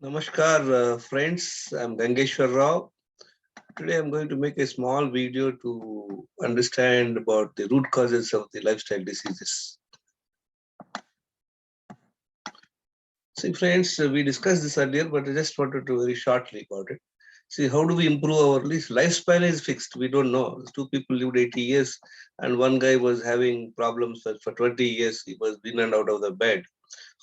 Namaskar, friends. I'm Gangeshwar Rao. Today, I'm going to make a small video to understand about the root causes of the lifestyle diseases. See, friends, we discussed this earlier, but I just wanted to very shortly about it. See, how do we improve our lifespan is fixed. We don't know. Two people lived 80 years, and one guy was having problems for 20 years. He was in and out of the bed,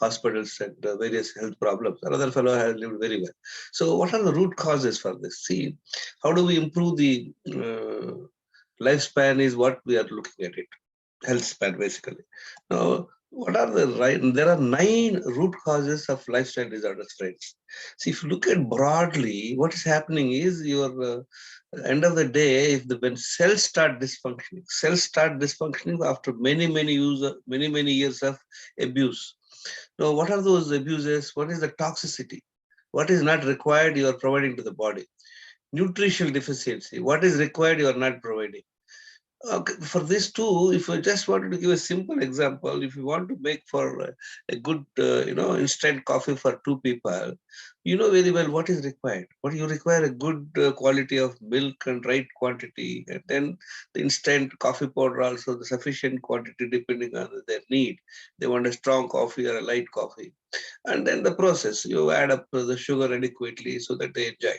hospitals, and various health problems. Another fellow has lived very well. So, what are the root causes for this? See, how do we improve the lifespan is what we are looking at it. Health span, basically. Now, what are the right? There are 9 root causes of lifestyle disorders, friends. See, if you look at broadly, what is happening is your end of the day, if the when cells start dysfunctioning after many years of abuse. Now, what are those abuses? What is the toxicity? What is not required, you are providing to the body. Nutritional deficiency. What is required, you are not providing. Okay, for this too, if I just wanted to give a simple example, if you want to make for a good, instant coffee for 2 people, you know very well what is required. What you require a good quality of milk and right quantity, and then the instant coffee powder also the sufficient quantity depending on their need. They want a strong coffee or a light coffee, and then the process you add up the sugar adequately so that they enjoy.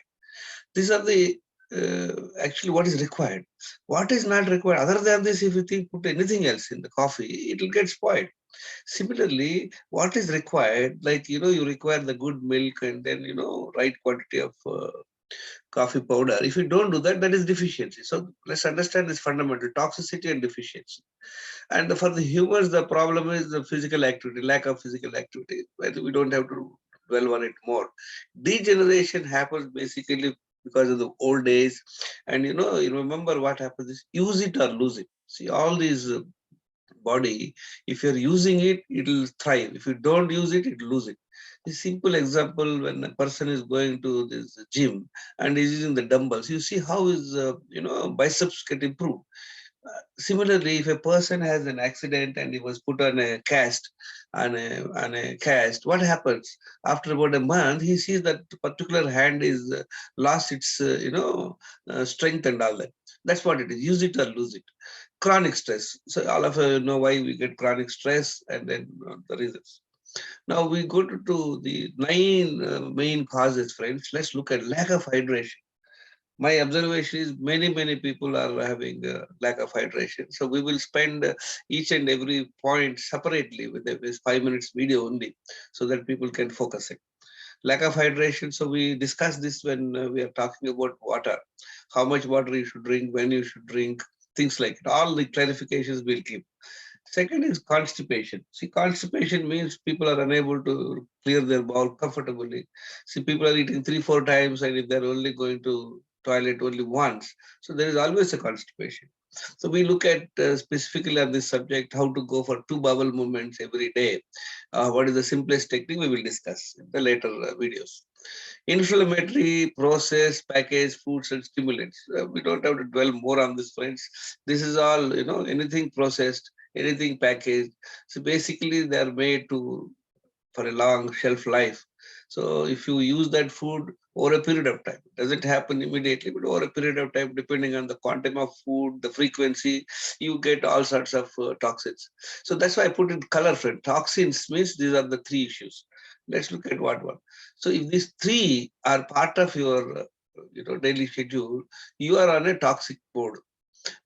These are the actually what is required. What is not required, other than this, if you think put anything else in the coffee, it will get spoiled. Similarly, what is required, like you require the good milk and then right quantity of coffee powder. If you don't do that, that is deficiency. So let's understand this fundamental toxicity and deficiency. And for the humans, the problem is the physical activity, lack of physical activity. We don't have to dwell on it more. Degeneration happens basically because of the old days. And you remember what happens is use it or lose it. See, all these body, if you're using it, it will thrive. If you don't use it, it will lose it. A simple example, when a person is going to this gym and is using the dumbbells, you see how his biceps get improved. Similarly, if a person has an accident and he was put on a cast, what happens after about a month? He sees that particular hand is lost its strength and all that. That's what it is. Use it or lose it. Chronic stress. So all of you know why we get chronic stress, and then the reasons. Now we go to the 9 main causes, friends. Let's look at lack of hydration. My observation is many people are having lack of hydration. So we will spend each and every point separately with this 5 minutes video only, so that people can focus it. Lack of hydration. So we discussed this when we are talking about water, how much water you should drink, when you should drink, things like it. All the clarifications we'll keep. Second is constipation. See, constipation means people are unable to clear their bowel comfortably. See, people are eating 3, 4 times, and if they're only going to toilet only once, so there is always a constipation. So we look at specifically on this subject how to go for 2 bowel movements every day. What is the simplest technique we will discuss in the later videos. Inflammatory, processed, packaged foods and stimulants. We don't have to dwell more on this, friends. This is all, anything processed, anything packaged. So basically, they are made to for a long shelf life. So if you use that food over a period of time, it doesn't happen immediately, but over a period of time, depending on the quantum of food, the frequency, you get all sorts of toxins. So that's why I put it color friend. Toxins means these are the 3 issues. Let's look at what one. So if these 3 are part of your daily schedule, you are on a toxic board.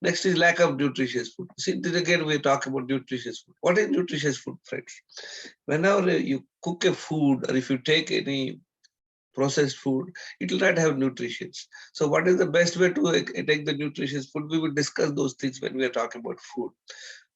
Next is lack of nutritious food. See, this again we talk about nutritious food. What is nutritious food, friends? Whenever you cook a food or if you take any processed food, it will not have nutrition. So what is the best way to take the nutritious food? We will discuss those things when we are talking about food.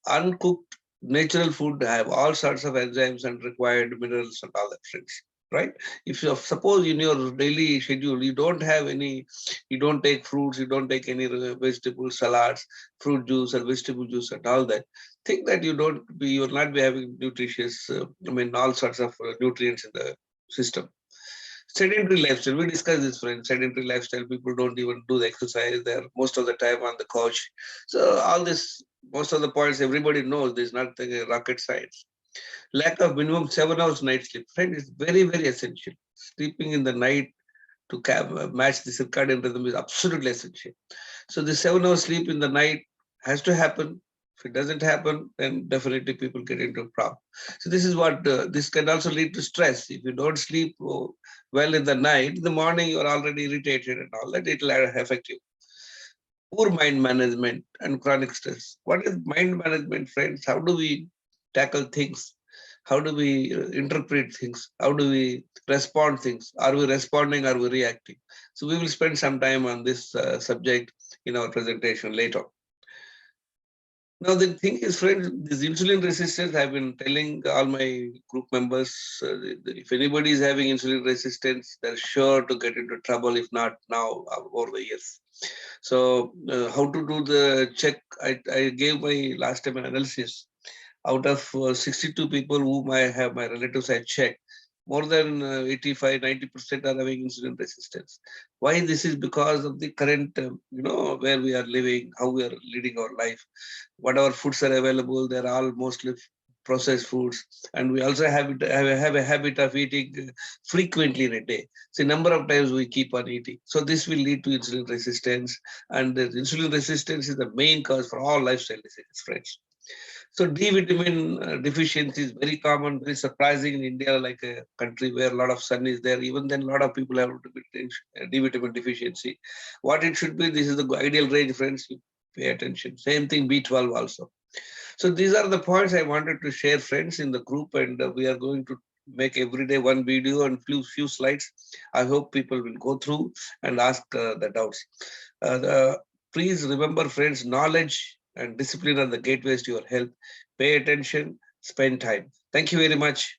Uncooked natural food have all sorts of enzymes and required minerals and all that, friends. Right? If you suppose in your daily schedule you don't have any, you don't take fruits, you don't take any vegetable salads, fruit juice or vegetable juice and all that, think that you will not be having nutritious, all sorts of nutrients in the system. Sedentary lifestyle. We discussed this, friends. Sedentary lifestyle. People don't even do the exercise. They're most of the time on the couch. So all this, most of the points everybody knows. There's nothing rocket science. Lack of minimum 7 hours night sleep. Friend, is very essential. Sleeping in the night to match the circadian rhythm is absolutely essential. So the 7 hours sleep in the night has to happen. If it doesn't happen, then definitely people get into a problem. So this is what this can also lead to stress. If you don't sleep well in the night, in the morning you are already irritated and all that. It will affect you. Poor mind management and chronic stress. What is mind management, friends? How do we tackle things? How do we interpret things? How do we respond things? Are we responding? Are we reacting? So we will spend some time on this subject in our presentation later. Now the thing is, friends, this insulin resistance, I've been telling all my group members, if anybody is having insulin resistance, they're sure to get into trouble, if not now, over the years. So how to do the check? I gave my last time an analysis. Out of 62 people whom I have, my relatives I checked, more than 85, 90% are having insulin resistance. Why this is because of the current, where we are living, how we are leading our life. Whatever foods are available, they're all mostly processed foods. And we also have a habit of eating frequently in a day. See, number of times we keep on eating. So this will lead to insulin resistance. And the insulin resistance is the main cause for all lifestyle diseases, friends. So D vitamin deficiency is very common, very surprising in India, like a country where a lot of sun is there. Even then, a lot of people have D vitamin deficiency. What it should be, this is the ideal range, friends. You pay attention. Same thing, B12 also. So these are the points I wanted to share, friends, in the group, and we are going to make every day one video and few slides. I hope people will go through and ask the doubts. Please remember, friends, knowledge and discipline are the gateways to your health. Pay attention, spend time. Thank you very much.